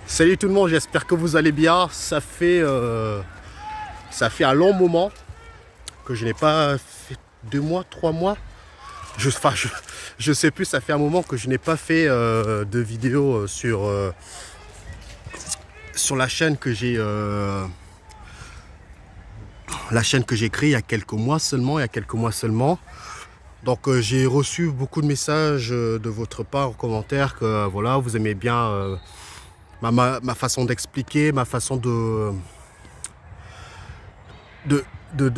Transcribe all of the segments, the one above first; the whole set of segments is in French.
Salut tout le monde, j'espère que vous allez bien. Ça fait un long moment que je n'ai pas fait 2 mois, 3 mois. Je sais plus, ça fait un moment que je n'ai pas fait de vidéo sur la chaîne que j'ai créée il y a quelques mois seulement. Donc j'ai reçu beaucoup de messages de votre part en commentaire que voilà, vous aimez bien ma façon d'expliquer, ma façon de, de, de,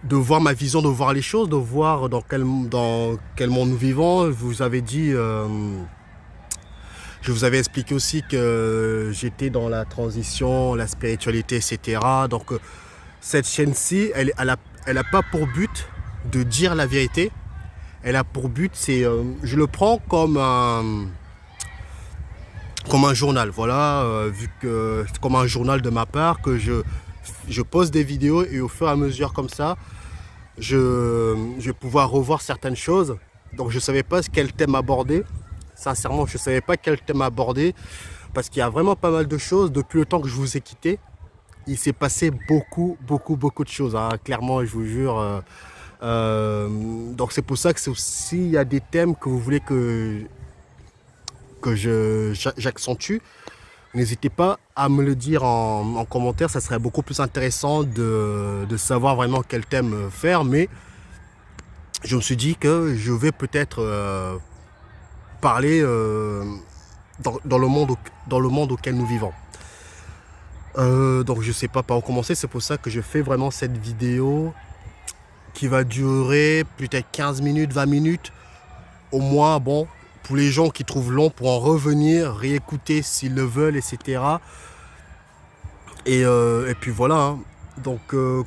de voir ma vision, de voir les choses, de voir dans quel monde nous vivons. Je vous avais expliqué aussi que j'étais dans la transition, la spiritualité, etc. Donc cette chaîne-ci, elle a pas pour but de dire la vérité. Elle a pour but, je le prends comme un journal, voilà, vu que c'est comme un journal de ma part, que je poste des vidéos et au fur et à mesure comme ça, je vais pouvoir revoir certaines choses. Donc je ne savais pas quel thème aborder. Sincèrement, je ne savais pas quel thème aborder parce qu'il y a vraiment pas mal de choses. Depuis le temps que je vous ai quitté, il s'est passé beaucoup de choses, hein. Clairement, je vous jure. Donc c'est pour ça que s'il y a des thèmes que vous voulez que j'accentue, n'hésitez pas à me le dire en commentaire. Ça serait beaucoup plus intéressant de savoir vraiment quel thème faire. Mais je me suis dit que je vais peut-être parler dans le monde auquel nous vivons. Donc je sais pas par où commencer. C'est pour ça que je fais vraiment cette vidéo qui va durer peut-être 15 minutes, 20 minutes. Au moins, bon, pour les gens qui trouvent long, pour en revenir, réécouter s'ils le veulent, etc. Et puis voilà, hein. Donc, dans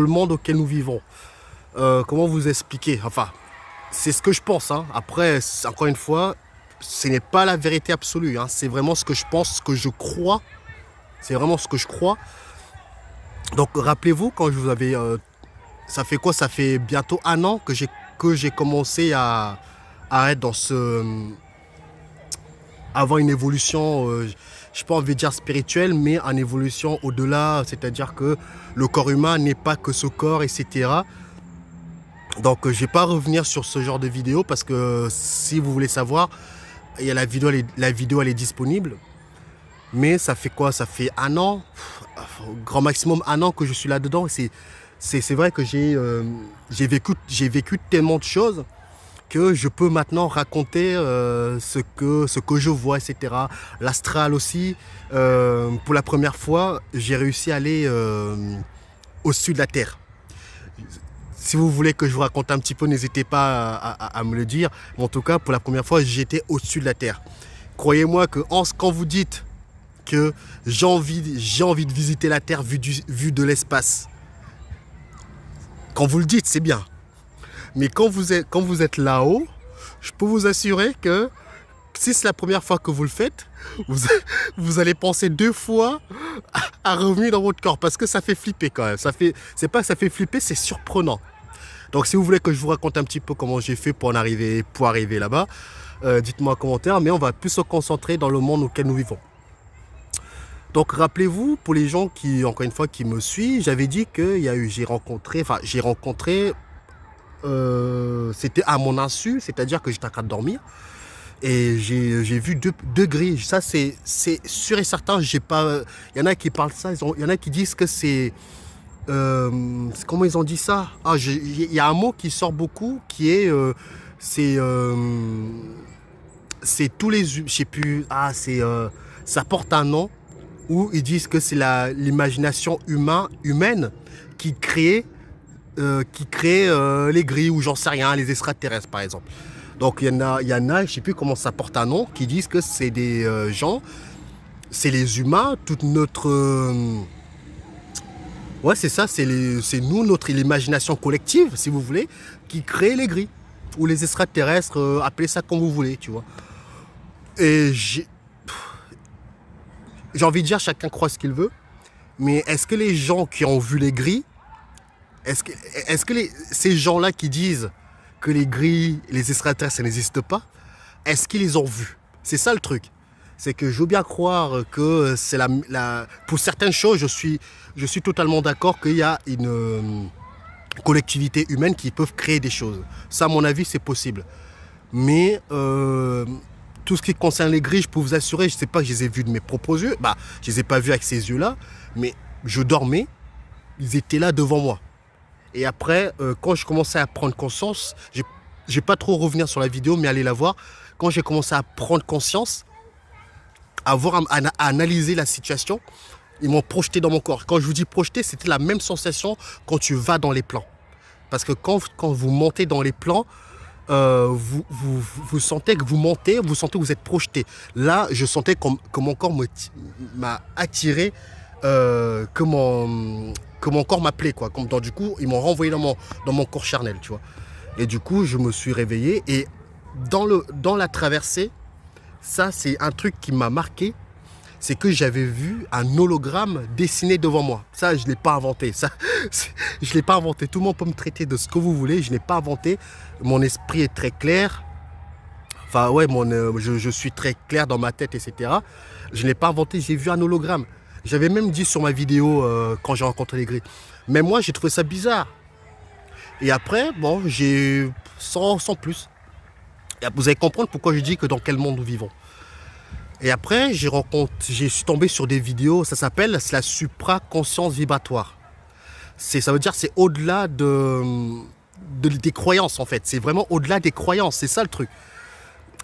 le monde auquel nous vivons, comment vous expliquer? Enfin, c'est ce que je pense, hein. Après, encore une fois, ce n'est pas la vérité absolue, hein. C'est vraiment ce que je pense, ce que je crois. C'est vraiment ce que je crois. Donc, rappelez-vous, quand je vous avais... ça fait quoi? Ça fait bientôt un an que j'ai commencé à être avoir une évolution, je n'ai pas envie de dire spirituelle, mais en évolution au-delà, c'est-à-dire que le corps humain n'est pas que ce corps, etc. Donc je ne vais pas revenir sur ce genre de vidéo parce que si vous voulez savoir, il y a la vidéo elle est disponible. Mais ça fait quoi? Ça fait un an, grand maximum un an que je suis là-dedans. C'est vrai que j'ai vécu tellement de choses que je peux maintenant raconter ce que je vois, etc. L'astral aussi. Pour la première fois, j'ai réussi à aller au-dessus de la Terre. Si vous voulez que je vous raconte un petit peu, n'hésitez pas à me le dire. Mais en tout cas, pour la première fois, j'étais au-dessus de la Terre. Croyez-moi que quand vous dites que j'ai envie de visiter la Terre vu de l'espace, quand vous le dites, c'est bien. Mais quand vous êtes là-haut, je peux vous assurer que si c'est la première fois que vous le faites, vous, vous allez penser 2 fois à revenir dans votre corps parce que ça fait flipper quand même. C'est pas que ça fait flipper, c'est surprenant. Donc si vous voulez que je vous raconte un petit peu comment j'ai fait pour arriver là-bas, dites-moi en commentaire, mais on va plus se concentrer dans le monde auquel nous vivons. Donc rappelez-vous, pour les gens qui, encore une fois, qui me suivent, j'avais dit que j'ai rencontré, c'était à mon insu, c'est-à-dire que j'étais en train de dormir et j'ai vu deux grilles. Ça, c'est sûr et certain. J'ai pas. Il y en a qui parlent ça. Il y en a qui disent que comment ils ont dit ça? Ah, il y a un mot qui sort beaucoup, qui est c'est tous les. Je sais plus. Ah, ça porte un nom où ils disent que c'est l'imagination humaine qui crée les grilles ou j'en sais rien, les extraterrestres par exemple. Donc il y en a, je sais plus comment ça porte un nom, qui disent que c'est des gens, c'est les humains, toute notre... ouais c'est ça, c'est nous, l'imagination collective, si vous voulez, qui crée les grilles. Ou les extraterrestres, appelez ça comme vous voulez, tu vois. Et j'ai envie de dire, chacun croit ce qu'il veut, mais est-ce que les gens qui ont vu les grilles, est-ce que ces gens-là qui disent que les grilles, les extraterrestres, ça n'existe pas, est-ce qu'ils les ont vus? C'est ça le truc. C'est que je veux bien croire que c'est pour certaines choses, je suis totalement d'accord qu'il y a une collectivité humaine qui peuvent créer des choses. Ça, à mon avis, c'est possible. Mais tout ce qui concerne les grilles, je peux vous assurer, je ne sais pas que je les ai vus de mes propres yeux. Bah, je ne les ai pas vus avec ces yeux-là, mais je dormais, ils étaient là devant moi. Et après, quand je commençais à prendre conscience, je ne vais pas trop revenir sur la vidéo, mais allez la voir. Quand j'ai commencé à prendre conscience, à analyser la situation, ils m'ont projeté dans mon corps. Quand je vous dis projeté, c'était la même sensation quand tu vas dans les plans. Parce que quand vous montez dans les plans, vous sentez que vous montez, vous sentez que vous êtes projeté. Là, je sentais que mon corps m'a attiré, que mon corps m'appelait, quoi. Donc, du coup, ils m'ont renvoyé dans mon corps charnel, tu vois. Et du coup, je me suis réveillé. Et dans la traversée, ça, c'est un truc qui m'a marqué. C'est que j'avais vu un hologramme dessiné devant moi. Ça, je ne l'ai pas inventé. Ça, je ne l'ai pas inventé. Tout le monde peut me traiter de ce que vous voulez. Je ne l'ai pas inventé. Mon esprit est très clair. Enfin, ouais, je suis très clair dans ma tête, etc. Je ne l'ai pas inventé. J'ai vu un hologramme. J'avais même dit sur ma vidéo quand j'ai rencontré les grilles. Mais moi, j'ai trouvé ça bizarre. Et après, bon, sans plus. Et vous allez comprendre pourquoi je dis que dans quel monde nous vivons. Et après, je suis tombé sur des vidéos, ça s'appelle la supraconscience vibratoire. Ça veut dire c'est au-delà des croyances en fait. C'est vraiment au-delà des croyances, c'est ça le truc.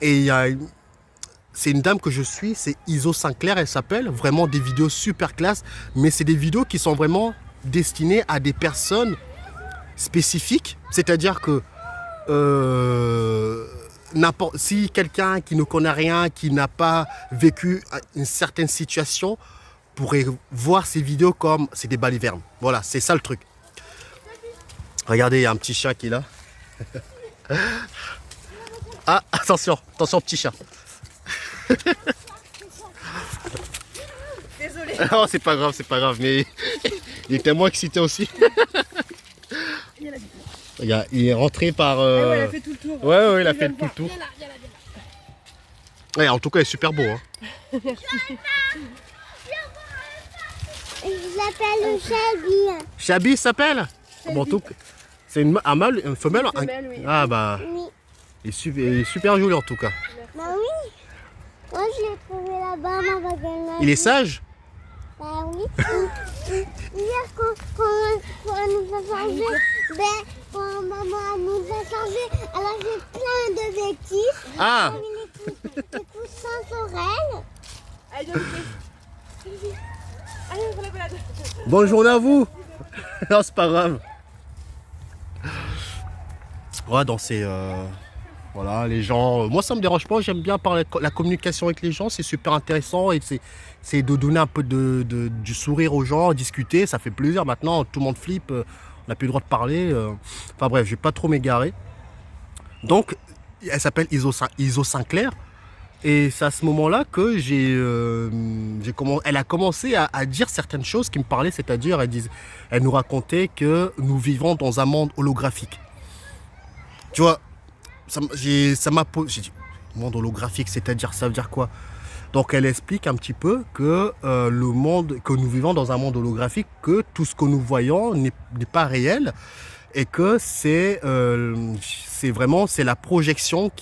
Et c'est une dame que je suis, c'est Iso Sinclair, elle s'appelle. Vraiment des vidéos super classe, mais c'est des vidéos qui sont vraiment destinées à des personnes spécifiques. C'est-à-dire que si quelqu'un qui ne connaît rien, qui n'a pas vécu une certaine situation, pourrait voir ces vidéos comme c'est des balivernes. Voilà, c'est ça le truc. Regardez, il y a un petit chat qui est là. Ah, attention, petit chat. Désolé. Oh, c'est pas grave, mais il était moins excité aussi. Regarde, il est rentré par... ouais, il a fait tout le tour. Ouais, il a fait tout le tour. Viens là. Ouais, en tout cas, il est super beau. Hein. Je l'appelle Chabi. Chabi s'appelle bon, c'est une femelle, Une femelle, oui. Ah bah, Oui. il est super joli en tout cas. Bah oui. Moi, je l'ai trouvé là-bas, ma baguette. Il est sage? Bah oui. Hier, quand elle nous a changé, quand maman nous a changé, elle a fait plein de bêtises. Ah, Des coussins sur elle. Allez, on la balade. bonne journée à vous. Non, c'est pas grave. Ouais, donc c'est... voilà, les gens... moi, ça me dérange pas. J'aime bien parler la communication avec les gens. C'est super intéressant. Et c'est de donner un peu du sourire aux gens, discuter. Ça fait plaisir. Maintenant, tout le monde flippe. On n'a plus le droit de parler. Enfin bref, je vais pas trop m'égarer. Donc, elle s'appelle Iso Sinclair. Et c'est à ce moment-là que elle a commencé à dire certaines choses qui me parlaient. C'est-à-dire, elle nous racontait que nous vivons dans un monde holographique. Tu vois, ça m'a posé... J'ai dit, monde holographique, c'est-à-dire, ça veut dire quoi? Donc elle explique un petit peu que que nous vivons dans un monde holographique, que tout ce que nous voyons n'est pas réel et que c'est la projection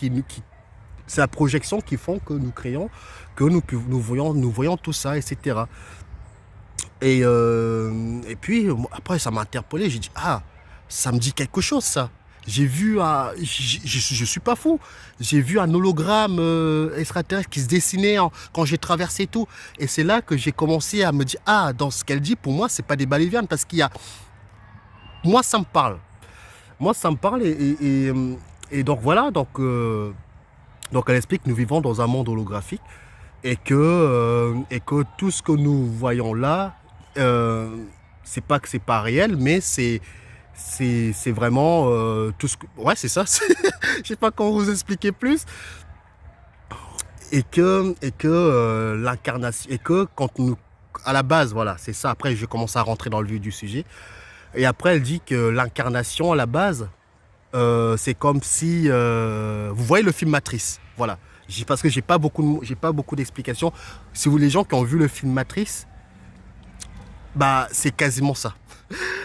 c'est la projection qui font que nous créons, que nous voyons tout ça, etc. Et puis après ça m'a interpellé, j'ai dit ah, ça me dit quelque chose ça. J'ai vu je suis pas fou. J'ai vu un hologramme extraterrestre qui se dessinait quand j'ai traversé tout. Et c'est là que j'ai commencé à me dire ah, dans ce qu'elle dit, pour moi, c'est pas des balivernes parce qu'il y a. Moi, ça me parle. Et donc voilà. Donc elle explique que nous vivons dans un monde holographique et que tout ce que nous voyons là, c'est pas que c'est pas réel, mais c'est vraiment tout ce que... Ouais, c'est ça. Je sais pas comment vous expliquer plus. Et que l'incarnation... Et que quand nous... À la base, voilà, c'est ça. Après, je commence à rentrer dans le vif du sujet. Et après, elle dit que l'incarnation, à la base, c'est comme si... vous voyez le film Matrice. Voilà. Parce que j'ai pas beaucoup d'explications. Si vous les gens qui ont vu le film Matrix, bah c'est quasiment ça.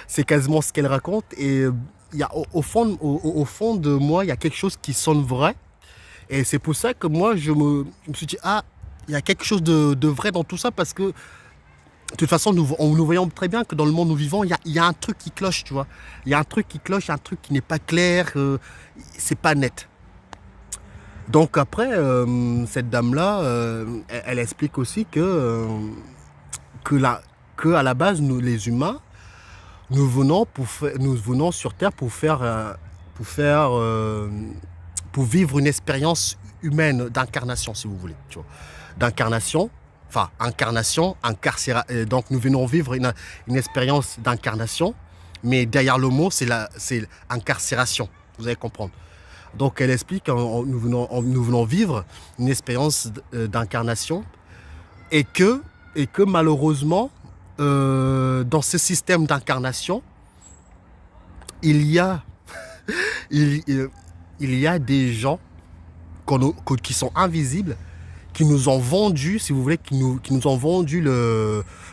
C'est quasiment ce qu'elle raconte et il y a au fond de moi, il y a quelque chose qui sonne vrai et c'est pour ça que moi je me suis dit ah, il y a quelque chose de vrai dans tout ça parce que de toute façon, nous voyons très bien que dans le monde où nous vivons, il y a un truc qui cloche, tu vois. Il y a un truc qui cloche, il y a un truc qui n'est pas clair, c'est pas net. Donc après, cette dame-là, elle explique aussi que à la base, nous, les humains, nous venons sur Terre pour vivre une expérience humaine d'incarnation, si vous voulez, tu vois. D'incarnation. Enfin, incarnation, donc nous venons vivre une expérience d'incarnation, mais derrière le mot, c'est incarcération, vous allez comprendre. Donc elle explique nous venons vivre une expérience d'incarnation et que malheureusement, dans ce système d'incarnation, il y a des gens qui sont invisibles, qui nous ont vendu, si vous voulez, qui nous ont vendu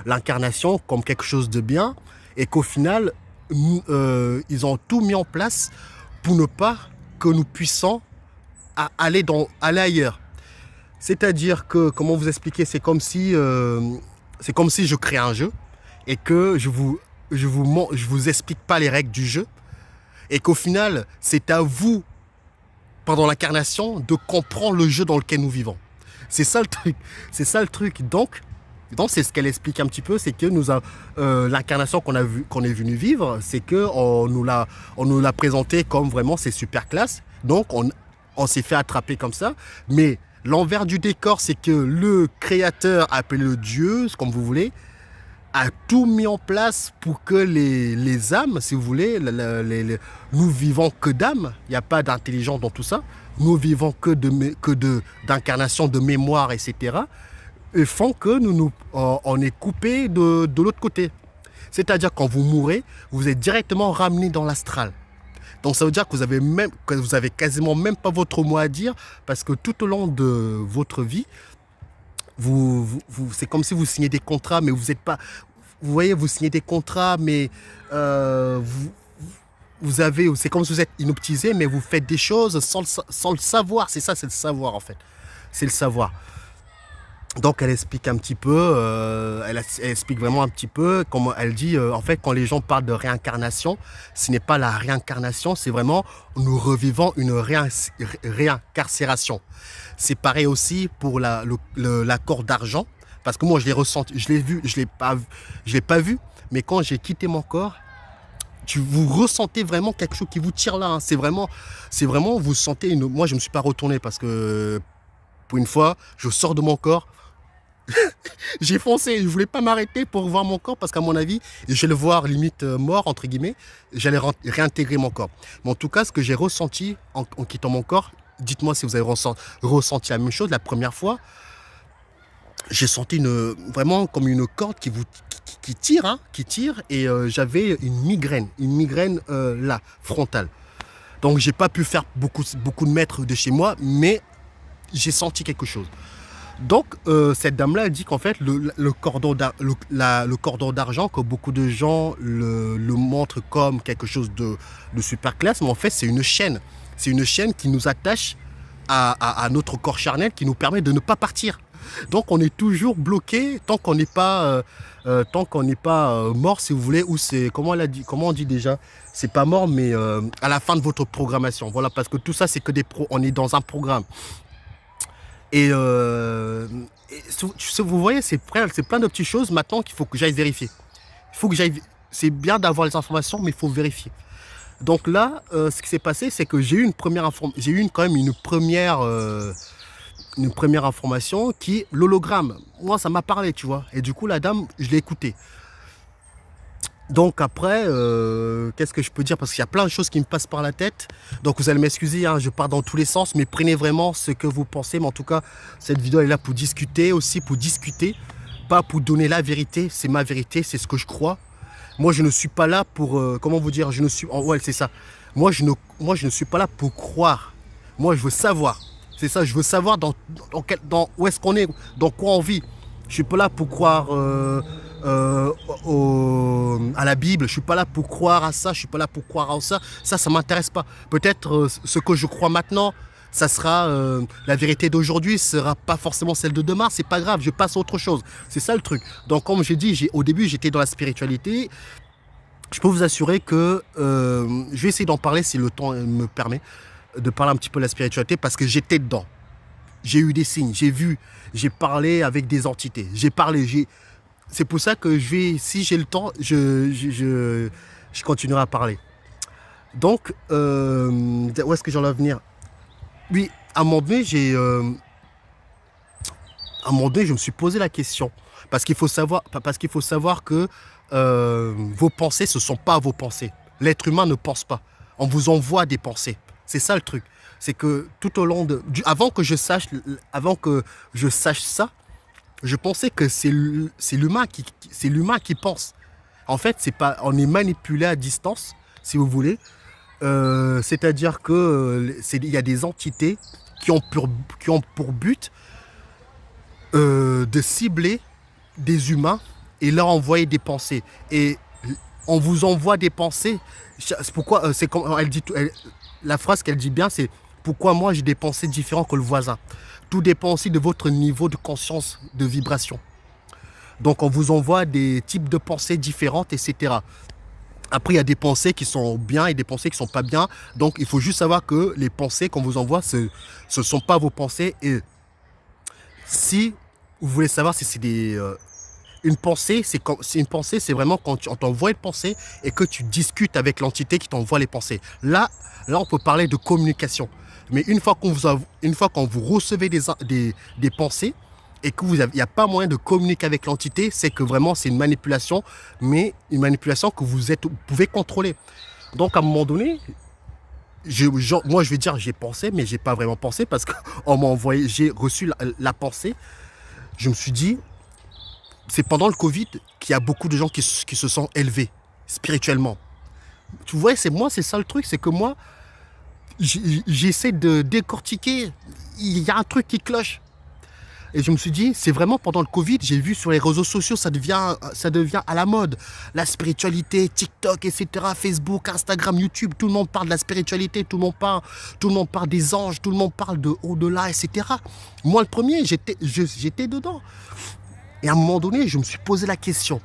l'incarnation comme quelque chose de bien et qu'au final, ils ont tout mis en place pour ne pas que nous puissions aller ailleurs. C'est-à-dire que, comment vous expliquer, c'est comme si je crée un jeu et que je vous explique pas les règles du jeu et qu'au final, c'est à vous, pendant l'incarnation, de comprendre le jeu dans lequel nous vivons. C'est ça le truc. C'est ça le truc. Donc c'est ce qu'elle explique un petit peu, c'est que l'incarnation qu'on est venu vivre, c'est que on nous l'a présenté comme vraiment c'est super classe. Donc on s'est fait attraper comme ça. Mais l'envers du décor, c'est que le créateur, appelé Dieu, comme vous voulez, a tout mis en place pour que les âmes, si vous voulez, nous vivons que d'âmes. Il n'y a pas d'intelligence dans tout ça. Nous vivons que d'incarnation, de mémoire, etc. Et font que on est coupé de l'autre côté. C'est-à-dire quand vous mourrez, vous êtes directement ramené dans l'astral. Donc ça veut dire que vous avez quasiment même pas votre mot à dire parce que tout au long de votre vie, c'est comme si vous signez des contrats, mais vous n'êtes pas. Vous voyez, vous signez des contrats, mais c'est comme si vous êtes inoptisé, mais vous faites des choses sans le savoir. C'est ça, c'est le savoir en fait. C'est le savoir. Donc elle explique un petit peu, elle explique vraiment un petit peu, comment elle dit, en fait quand les gens parlent de réincarnation, ce n'est pas la réincarnation, c'est vraiment nous revivons une réincarcération. C'est pareil aussi pour l'accord d'argent, parce que moi je l'ai ressenti, je l'ai vu, je l'ai pas vu, mais quand j'ai quitté mon corps, vous ressentez vraiment quelque chose qui vous tire là, hein. C'est vraiment, vous sentez moi je me suis pas retourné parce que pour une fois, je sors de mon corps. J'ai foncé, je voulais pas m'arrêter pour voir mon corps parce qu'à mon avis, je vais le voir limite mort entre guillemets, j'allais réintégrer mon corps. Mais en tout cas, ce que j'ai ressenti en quittant mon corps, dites-moi si vous avez ressenti la même chose. La première fois, j'ai senti vraiment comme une corde qui tire, hein, et j'avais une migraine là, frontale. Donc j'ai pas pu faire beaucoup de mètres de chez moi, mais j'ai senti quelque chose. Donc, cette dame-là, elle dit qu'en fait, le cordon d'argent, que beaucoup de gens le montrent comme quelque chose de super classe, mais en fait, c'est une chaîne. C'est une chaîne qui nous attache à notre corps charnel, qui nous permet de ne pas partir. Donc, on est toujours bloqué tant qu'on n'est pas, mort, si vous voulez, ou c'est, comment on dit déjà, c'est pas mort, mais à la fin de votre programmation. Voilà, parce que tout ça, c'est que on est dans un programme. Et vous voyez, c'est plein de petites choses maintenant qu'il faut que j'aille vérifier. C'est bien d'avoir les informations, mais il faut vérifier. Donc là, ce qui s'est passé, c'est que j'ai eu quand même une première information qui est l'hologramme. Moi, ça m'a parlé, tu vois. Et du coup, la dame, je l'ai écoutée. Donc après, qu'est-ce que je peux dire? Parce qu'il y a plein de choses qui me passent par la tête. Donc vous allez m'excuser, hein, je pars dans tous les sens, mais prenez vraiment ce que vous pensez. Mais en tout cas, cette vidéo est là pour discuter, pas pour donner la vérité. C'est ma vérité, c'est ce que je crois. Moi, je ne suis pas là pour, comment vous dire, ouais, c'est ça. Moi, je ne suis pas là pour croire. Moi, je veux savoir. C'est ça, je veux savoir où est-ce qu'on est, dans quoi on vit. Je suis pas là pour croire à la Bible, je suis pas là pour croire à ça, je suis pas là pour croire à ça. Ça m'intéresse pas. Peut-être ce que je crois maintenant, ça sera la vérité d'aujourd'hui, ce sera pas forcément celle de demain, c'est pas grave, je passe à autre chose. C'est ça le truc. Donc comme j'ai dit, au début j'étais dans la spiritualité. Je peux vous assurer que je vais essayer d'en parler si le temps me permet, de parler un petit peu de la spiritualité parce que j'étais dedans. J'ai eu des signes, j'ai vu, j'ai parlé avec des entités, j'ai parlé, c'est pour ça que si j'ai le temps, je continuerai à parler. Donc, où est-ce que j'en ai à venir? Oui, à un moment donné, je me suis posé la question. Parce qu'il faut savoir que vos pensées, ce ne sont pas vos pensées. L'être humain ne pense pas. On vous envoie des pensées. C'est ça le truc. C'est que tout au long avant que je sache ça, je pensais que c'est l'humain qui pense. En fait, on est manipulé à distance, si vous voulez. C'est-à-dire que il y a des entités qui ont pour but de cibler des humains et leur envoyer des pensées. Et on vous envoie des pensées. C'est pourquoi c'est comme elle dit. La phrase qu'elle dit bien, c'est pourquoi moi j'ai des pensées différentes que le voisin. Tout dépend aussi de votre niveau de conscience, de vibration. Donc on vous envoie des types de pensées différentes, etc. Après, il y a des pensées qui sont bien et des pensées qui ne sont pas bien. Donc il faut juste savoir que les pensées qu'on vous envoie, ce ne sont pas vos pensées. Et si vous voulez savoir si c'est une pensée, c'est vraiment quand on t'envoie une pensée et que tu discutes avec l'entité qui t'envoie les pensées. Là, on peut parler de communication. Mais une fois qu'on vous recevez des pensées et qu'il n'y a pas moyen de communiquer avec l'entité, c'est que vraiment c'est une manipulation, mais une manipulation que vous pouvez contrôler. Donc à un moment donné, moi je vais dire j'ai pensé, mais j'ai pas vraiment pensé parce qu'on m'a envoyé, j'ai reçu la pensée. Je me suis dit, c'est pendant le Covid qu'il y a beaucoup de gens qui se sont élevés spirituellement. Tu vois, c'est ça le truc, c'est que moi, j'essaie de décortiquer, il y a un truc qui cloche. Et je me suis dit, c'est vraiment pendant le Covid, j'ai vu sur les réseaux sociaux, ça devient à la mode. La spiritualité, TikTok, etc., Facebook, Instagram, YouTube, tout le monde parle de la spiritualité, tout le monde parle des anges, tout le monde parle de au-delà, etc. Moi, le premier, j'étais dedans. Et à un moment donné, je me suis posé la question.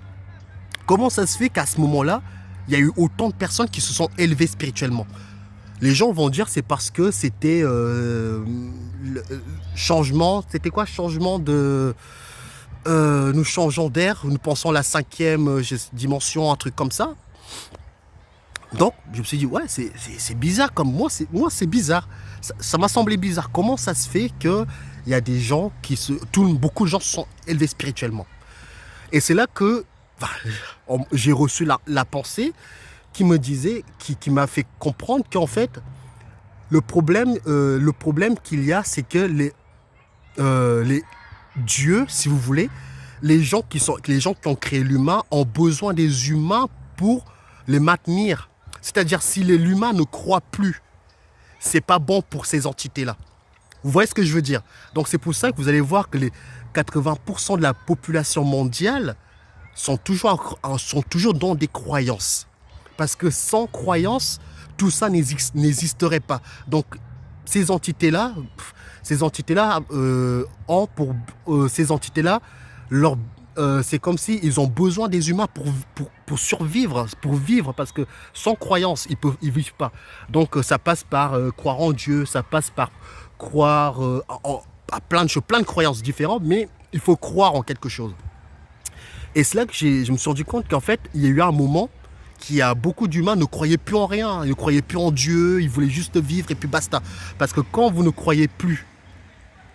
Comment ça se fait qu'à ce moment-là, il y a eu autant de personnes qui se sont élevées spirituellement? Les gens vont dire c'est parce que c'était changement. C'était quoi? Changement de... nous changeons d'air, nous pensons à la 5e dimension, un truc comme ça. Donc, je me suis dit, ouais, c'est bizarre comme moi, c'est bizarre. Ça m'a semblé bizarre. Comment ça se fait qu'il y a des gens beaucoup de gens se sont élevés spirituellement? Et c'est là que j'ai reçu la pensée qui me disait, qui m'a fait comprendre qu'en fait, le problème qu'il y a, c'est que les dieux, si vous voulez, les gens qui ont créé l'humain ont besoin des humains pour les maintenir. C'est-à-dire, si l'humain ne croit plus, c'est pas bon pour ces entités-là. Vous voyez ce que je veux dire? Donc c'est pour ça que vous allez voir que les 80% de la population mondiale sont toujours dans des croyances. Parce que sans croyance, tout ça n'existerait pas. Donc ces entités-là, c'est comme s'ils ont besoin des humains pour survivre, pour vivre, parce que sans croyance, ils vivent pas. Donc ça passe par croire en Dieu, ça passe par croire à plein de croyances différentes, mais il faut croire en quelque chose. Et c'est là que je me suis rendu compte qu'en fait, il y a eu un moment qu'il y a beaucoup d'humains ne croyaient plus en rien, ils ne croyaient plus en Dieu, ils voulaient juste vivre et puis basta. Parce que quand vous ne croyez plus,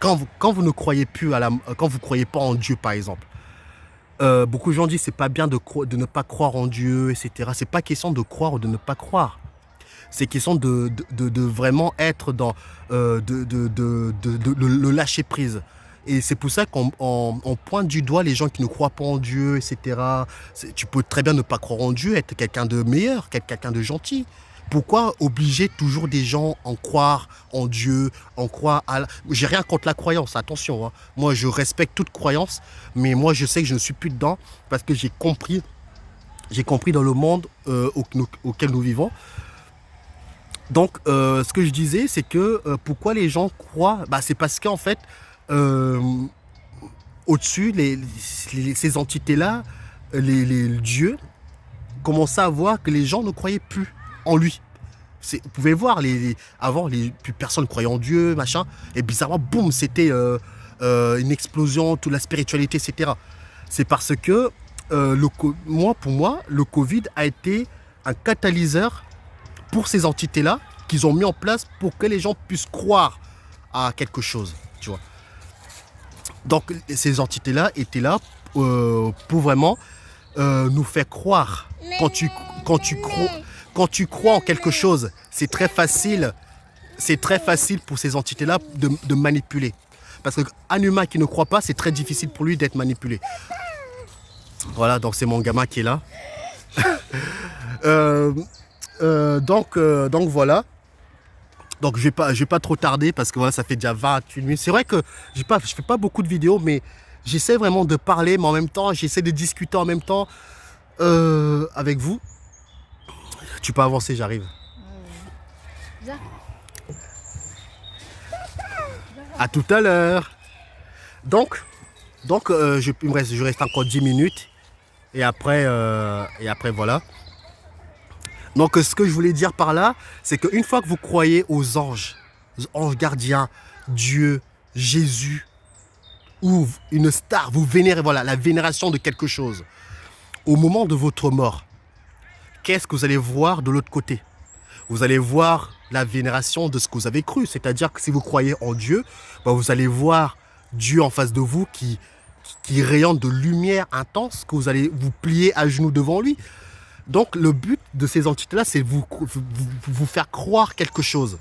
quand vous ne croyez plus quand vous croyez pas en Dieu par exemple, beaucoup de gens disent c'est pas bien de ne pas croire en Dieu, etc. C'est pas question de croire ou de ne pas croire. C'est question de vraiment être dans le lâcher prise. Et c'est pour ça qu'on pointe du doigt les gens qui ne croient pas en Dieu, etc. Tu peux très bien ne pas croire en Dieu, être quelqu'un de meilleur, quelqu'un de gentil. Pourquoi obliger toujours des gens à en croire en Dieu, en croire à J'ai rien contre la croyance, attention. Hein. Moi, je respecte toute croyance, mais moi, je sais que je ne suis plus dedans parce que j'ai compris dans le monde auquel nous vivons. Donc, ce que je disais, c'est que pourquoi les gens croient, c'est parce qu'en fait, au-dessus, ces entités-là, les dieux, commençaient à voir que les gens ne croyaient plus en lui. Vous pouvez voir, avant, plus personne ne croyait en Dieu, machin, et bizarrement, boum, c'était une explosion, toute la spiritualité, etc. C'est parce que, pour moi, le Covid a été un catalyseur pour ces entités-là qu'ils ont mis en place pour que les gens puissent croire à quelque chose, tu vois. Donc, ces entités-là étaient là pour vraiment nous faire croire. Quand tu crois en quelque chose, c'est très facile pour ces entités-là de manipuler. Parce qu'un humain qui ne croit pas, c'est très difficile pour lui d'être manipulé. Voilà, donc c'est mon gamin qui est là. Donc voilà. Donc je vais pas trop tarder parce que voilà, ça fait déjà 28 minutes. C'est vrai que je fais pas beaucoup de vidéos, mais j'essaie vraiment de parler, mais en même temps, j'essaie de discuter en même temps avec vous. Tu peux avancer, j'arrive. Viens. À tout à l'heure. Donc je reste encore 10 minutes et après voilà. Donc ce que je voulais dire par là, c'est qu'une fois que vous croyez aux anges gardiens, Dieu, Jésus, ou une star, vous vénérez, voilà, la vénération de quelque chose, au moment de votre mort, qu'est-ce que vous allez voir de l'autre côté? Vous allez voir la vénération de ce que vous avez cru. C'est-à-dire que si vous croyez en Dieu, vous allez voir Dieu en face de vous qui rayonne de lumière intense, que vous allez vous plier à genoux devant lui. Donc le but de ces entités-là, c'est vous faire croire quelque chose.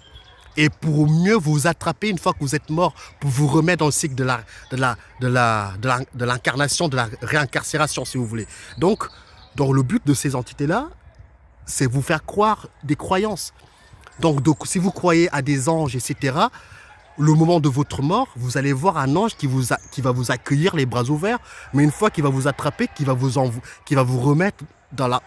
Et pour mieux vous attraper une fois que vous êtes mort, pour vous remettre dans le cycle de l'incarnation, de la réincarcération, si vous voulez. Donc le but de ces entités-là, c'est vous faire croire des croyances. Donc si vous croyez à des anges, etc., le moment de votre mort, vous allez voir un ange qui va vous accueillir les bras ouverts, mais une fois qu'il va vous attraper, qui va vous remettre dans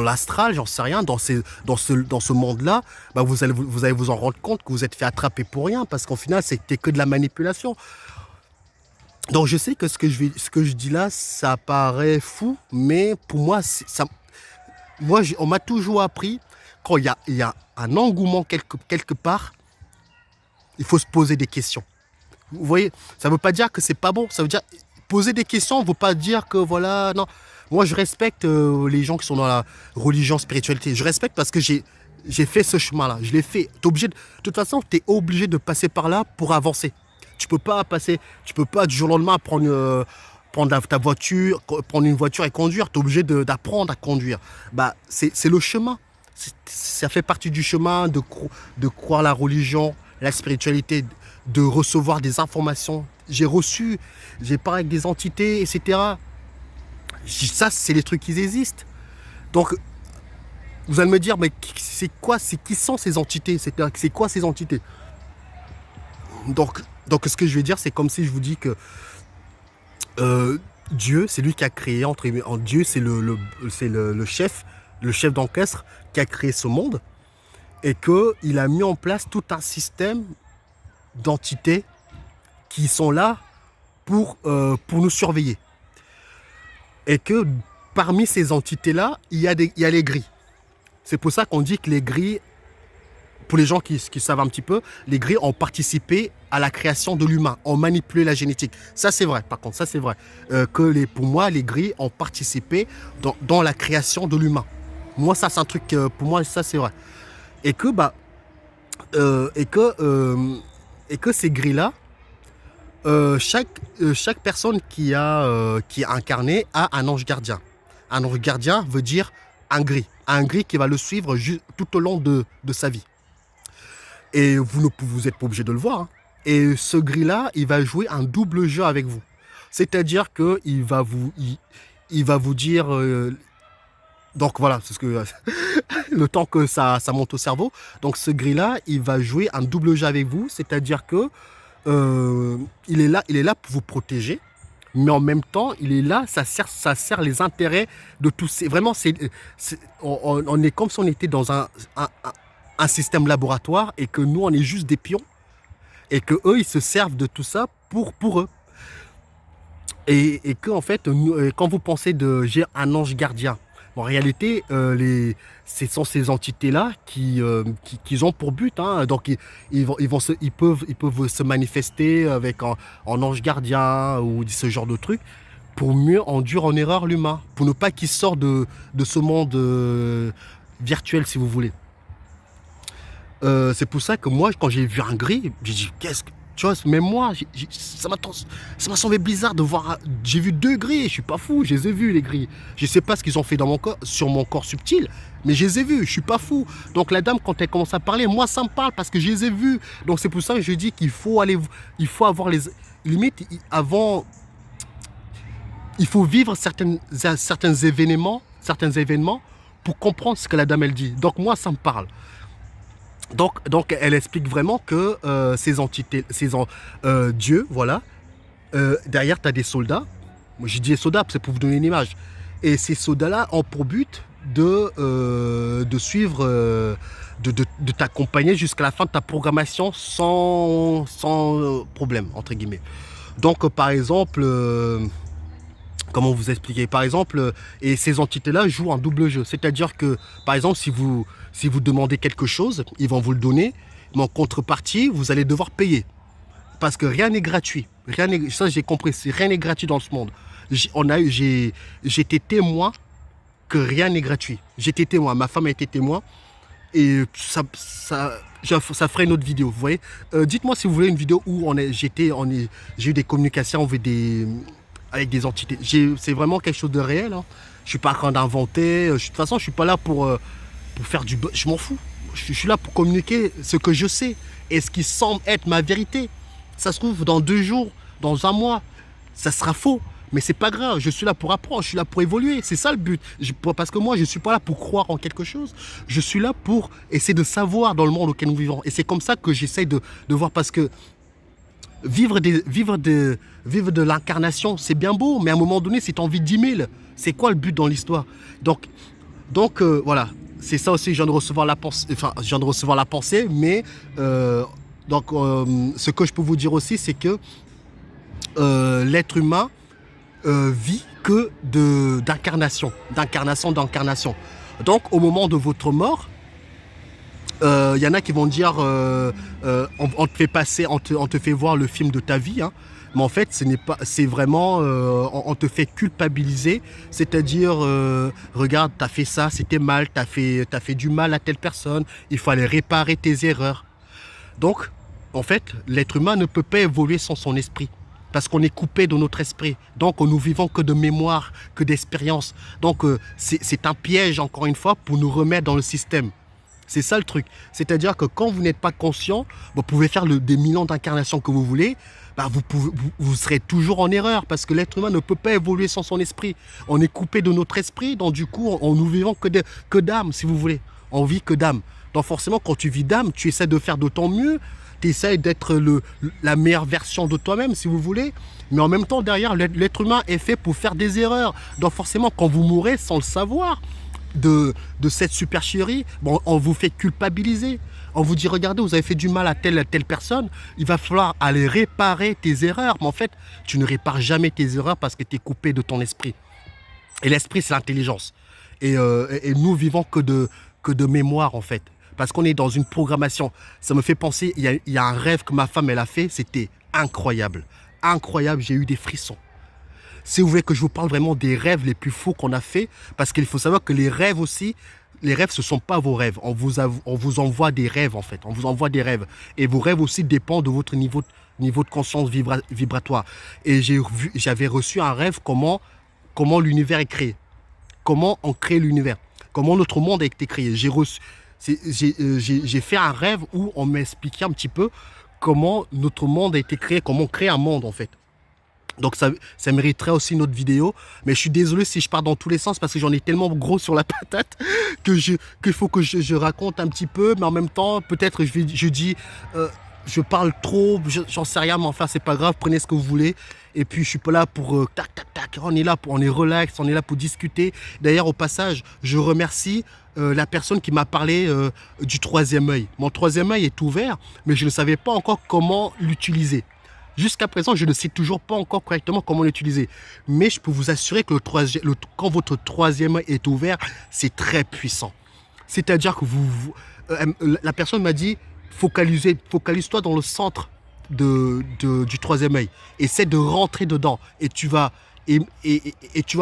l'astral, j'en sais rien, dans ce monde-là, vous allez vous en rendre compte que vous êtes fait attraper pour rien, parce qu'au final, c'était que de la manipulation. Donc je sais que ce que je dis là, ça paraît fou, mais pour moi, on m'a toujours appris, quand il y a un engouement quelque part, il faut se poser des questions. Vous voyez, ça ne veut pas dire que c'est pas bon, ça veut dire poser des questions, ne veut pas dire que voilà, non. Moi, je respecte les gens qui sont dans la religion, spiritualité. Je respecte parce que j'ai fait ce chemin-là. Je l'ai fait. De toute façon, tu es obligé de passer par là pour avancer. Tu peux pas du jour au lendemain prendre ta voiture, prendre une voiture et conduire. Tu es obligé d'apprendre à conduire. C'est le chemin. Ça fait partie du chemin de croire la religion, la spiritualité, de recevoir des informations. J'ai parlé avec des entités, etc. Ça, c'est les trucs qui existent. Donc, vous allez me dire, mais qui sont ces entités? C'est quoi ces entités? Donc, ce que je vais dire, c'est comme si je vous dis que Dieu, c'est lui qui a créé, Dieu, c'est le chef d'orchestre qui a créé ce monde et qu'il a mis en place tout un système d'entités qui sont là pour nous surveiller. Et que parmi ces entités-là, il y a les gris. C'est pour ça qu'on dit que les gris, pour les gens qui savent un petit peu, les gris ont participé à la création de l'humain, ont manipulé la génétique. Ça, c'est vrai, par contre, ça, c'est vrai. Pour moi, les gris ont participé dans la création de l'humain. Moi, ça, c'est un truc, pour moi, ça, c'est vrai. Et que ces gris-là, chaque personne qui est incarnée a un ange gardien. Un ange gardien veut dire un gris qui va le suivre tout au long de sa vie. Et vous n'êtes pas obligé de le voir. Hein. Et ce gris-là, il va jouer un double jeu avec vous. C'est-à-dire qu'il va vous dire, Donc voilà, c'est ce que le temps que ça monte au cerveau. Donc ce gris-là, il va jouer un double jeu avec vous, c'est-à-dire que il est là pour vous protéger, mais en même temps, il est là, ça sert les intérêts de tous ces. Vraiment, on est comme si on était dans un système laboratoire et que nous, on est juste des pions et que eux, ils se servent de tout ça pour eux. Et que en fait, quand vous pensez de j'ai un ange gardien, en réalité, ce sont ces entités-là qui ont pour but. Hein, donc, ils peuvent se manifester avec un ange gardien ou ce genre de truc pour mieux induire en erreur l'humain, pour ne pas qu'il sorte de ce monde virtuel, si vous voulez. C'est pour ça que moi, quand j'ai vu un gris, j'ai dit, qu'est-ce que... Tu vois, même moi, ça m'a semblé bizarre de voir... J'ai vu 2 gris, je suis pas fou, je les ai vus les gris. Je sais pas ce qu'ils ont fait dans mon corps, sur mon corps subtil, mais je les ai vus, je suis pas fou. Donc la dame, quand elle commence à parler, moi ça me parle parce que je les ai vus. Donc c'est pour ça que je dis qu'il faut avoir les... Limite, avant... Il faut vivre certains événements pour comprendre ce que la dame elle dit. Donc moi ça me parle. Donc elle explique vraiment que ces entités, Dieu, voilà, derrière tu as des soldats. Moi je dis des soldats, c'est pour vous donner une image. Et ces soldats-là ont pour but de suivre, de t'accompagner jusqu'à la fin de ta programmation sans problème, entre guillemets. Donc par exemple, comment vous expliquer? Par exemple, et ces entités-là jouent un double jeu. C'est-à-dire que, par exemple, si vous demandez quelque chose, ils vont vous le donner, mais en contrepartie, vous allez devoir payer. Parce que rien n'est gratuit. Ça, j'ai compris, rien n'est gratuit dans ce monde. J'ai été témoin que rien n'est gratuit. J'étais témoin, ma femme a été témoin, et ça ferait une autre vidéo, vous voyez. Dites-moi si vous voulez une vidéo où j'ai eu des communications avec des entités. C'est vraiment quelque chose de réel. Hein. Je suis pas en train d'inventer. De toute façon, je suis pas là pour faire du... Je m'en fous. Je suis là pour communiquer ce que je sais et ce qui semble être ma vérité. Ça se trouve, dans 2 jours, dans 1 mois, ça sera faux. Mais c'est pas grave. Je suis là pour apprendre. Je suis là pour évoluer. C'est ça le but. Parce que moi, je suis pas là pour croire en quelque chose. Je suis là pour essayer de savoir dans le monde auquel nous vivons. Et c'est comme ça que j'essaye de voir. Parce que vivre de l'incarnation, c'est bien beau, mais à un moment donné, si tu as envie de 10 000, c'est quoi le but dans l'histoire? Donc voilà, c'est ça aussi, je viens de recevoir la pensée, mais ce que je peux vous dire aussi, c'est que l'être humain vit que d'incarnation. Donc, au moment de votre mort, y en a qui vont dire on te fait passer, on te fait voir le film de ta vie, hein. Mais en fait c'est vraiment on te fait culpabiliser, c'est-à-dire regarde, t'as fait ça, c'était mal, t'as fait du mal à telle personne, il faut aller réparer tes erreurs. Donc en fait l'être humain ne peut pas évoluer sans son esprit, parce qu'on est coupé de notre esprit. Donc nous vivons que de mémoire, que d'expérience. Donc c'est un piège, encore une fois, pour nous remettre dans le système. C'est ça le truc. C'est-à-dire que quand vous n'êtes pas conscient, vous pouvez faire des millions d'incarnations que vous voulez, bah vous serez toujours en erreur, parce que l'être humain ne peut pas évoluer sans son esprit. On est coupé de notre esprit, donc du coup, nous vivons que d'âme, si vous voulez. On vit que d'âme. Donc forcément, quand tu vis d'âme, tu essaies de faire de ton mieux, tu essaies d'être la meilleure version de toi-même, si vous voulez. Mais en même temps, derrière, l'être humain est fait pour faire des erreurs. Donc forcément, quand vous mourrez sans le savoir, de cette supercherie, bon, on vous fait culpabiliser. On vous dit, regardez, vous avez fait du mal à telle personne, il va falloir aller réparer tes erreurs. Mais en fait, tu ne répares jamais tes erreurs parce que tu es coupé de ton esprit. Et l'esprit, c'est l'intelligence. Et nous vivons que de mémoire, en fait. Parce qu'on est dans une programmation. Ça me fait penser, il y a un rêve que ma femme, elle a fait, c'était incroyable. Incroyable, j'ai eu des frissons. Si vous voulez que je vous parle vraiment des rêves les plus fous qu'on a fait, parce qu'il faut savoir que les rêves aussi, les rêves, ce ne sont pas vos rêves. On vous envoie des rêves, en fait. On vous envoie des rêves. Et vos rêves aussi dépendent de votre niveau de conscience vibratoire. Et j'avais reçu un rêve comment l'univers est créé. Comment on crée l'univers. Comment notre monde a été créé. J'ai fait un rêve où on m'expliquait un petit peu comment notre monde a été créé, comment on crée un monde, en fait. Donc ça mériterait aussi une autre vidéo. Mais je suis désolé si je pars dans tous les sens parce que j'en ai tellement gros sur la patate qu'il faut que je raconte un petit peu. Mais en même temps, peut-être je dis, je parle trop, j'en sais rien, mais enfin c'est pas grave, prenez ce que vous voulez. Et puis je suis pas là pour tac, tac, tac, on est là, on est relax, on est là pour discuter. D'ailleurs au passage, je remercie la personne qui m'a parlé du troisième œil. Mon troisième œil est ouvert, mais je ne savais pas encore comment l'utiliser. Jusqu'à présent, je ne sais toujours pas encore correctement comment l'utiliser. Mais je peux vous assurer que quand votre troisième œil est ouvert, c'est très puissant. C'est-à-dire que la personne m'a dit, focalise-toi dans le centre du troisième œil. Essaie de rentrer dedans et tu vas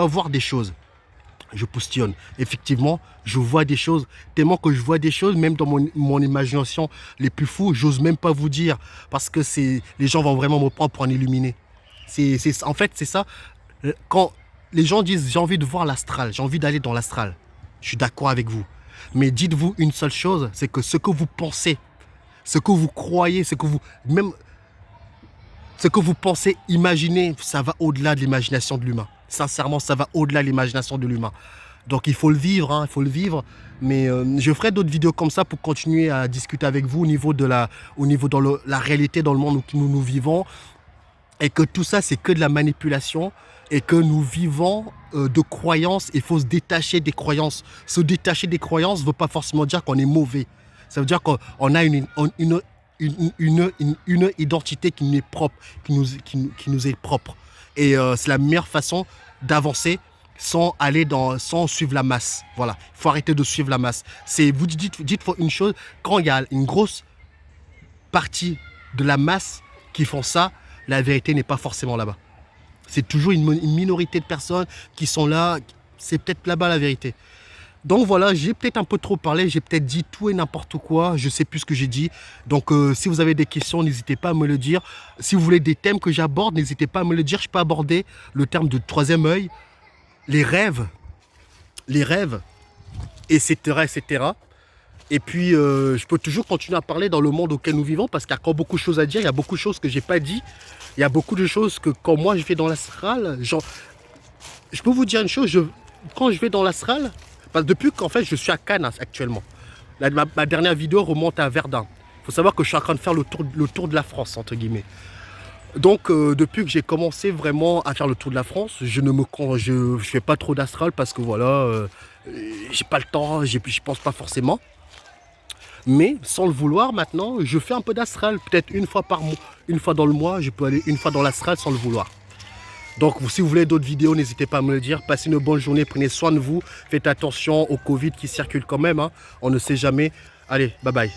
voir des choses. Je postillonne. Effectivement, je vois des choses. Tellement que je vois des choses, même dans mon imagination les plus fous, j'ose même pas vous dire. Parce que les gens vont vraiment me prendre pour un illuminé. En fait, c'est ça. Quand les gens disent, j'ai envie de voir l'astral, j'ai envie d'aller dans l'astral. Je suis d'accord avec vous. Mais dites-vous une seule chose, c'est que ce que vous pensez, ce que vous croyez, ce que vous pensez imaginer, ça va au-delà de l'imagination de l'humain. Sincèrement, ça va au-delà de l'imagination de l'humain. Donc il faut le vivre, hein, il faut le vivre. Mais je ferai d'autres vidéos comme ça pour continuer à discuter avec vous au niveau de la réalité dans le monde où nous vivons. Et que tout ça, c'est que de la manipulation. Et que nous vivons de croyances. Il faut se détacher des croyances. Se détacher des croyances ne veut pas forcément dire qu'on est mauvais. Ça veut dire qu'on a une identité qui nous est propre, qui nous est propre. Et c'est la meilleure façon d'avancer sans suivre la masse. Voilà, il faut arrêter de suivre la masse. Vous dites une chose, quand il y a une grosse partie de la masse qui font ça, la vérité n'est pas forcément là-bas. C'est toujours une minorité de personnes qui sont là, c'est peut-être là-bas la vérité. Donc voilà, j'ai peut-être un peu trop parlé, j'ai peut-être dit tout et n'importe quoi, je ne sais plus ce que j'ai dit. Donc si vous avez des questions, n'hésitez pas à me le dire. Si vous voulez des thèmes que j'aborde, n'hésitez pas à me le dire. Je peux aborder le terme de troisième œil, les rêves, etc., etc. Et puis je peux toujours continuer à parler dans le monde auquel nous vivons parce qu'il y a encore beaucoup de choses à dire, il y a beaucoup de choses que je n'ai pas dit. Il y a beaucoup de choses que quand moi je vais dans l'astral, je peux vous dire une chose, quand je vais dans l'astral, parce que depuis qu'en fait je suis à Cannes actuellement, ma dernière vidéo remonte à Verdun. Il faut savoir que je suis en train de faire le tour de la France, entre guillemets. Donc depuis que j'ai commencé vraiment à faire le tour de la France, je fais pas trop d'astral parce que voilà, j'ai pas le temps, je pense pas forcément. Mais sans le vouloir maintenant, je fais un peu d'astral. Peut-être une fois dans le mois, je peux aller une fois dans l'astral sans le vouloir. Donc si vous voulez d'autres vidéos, n'hésitez pas à me le dire. Passez une bonne journée, prenez soin de vous. Faites attention au Covid qui circule quand même, hein. On ne sait jamais. Allez, bye bye.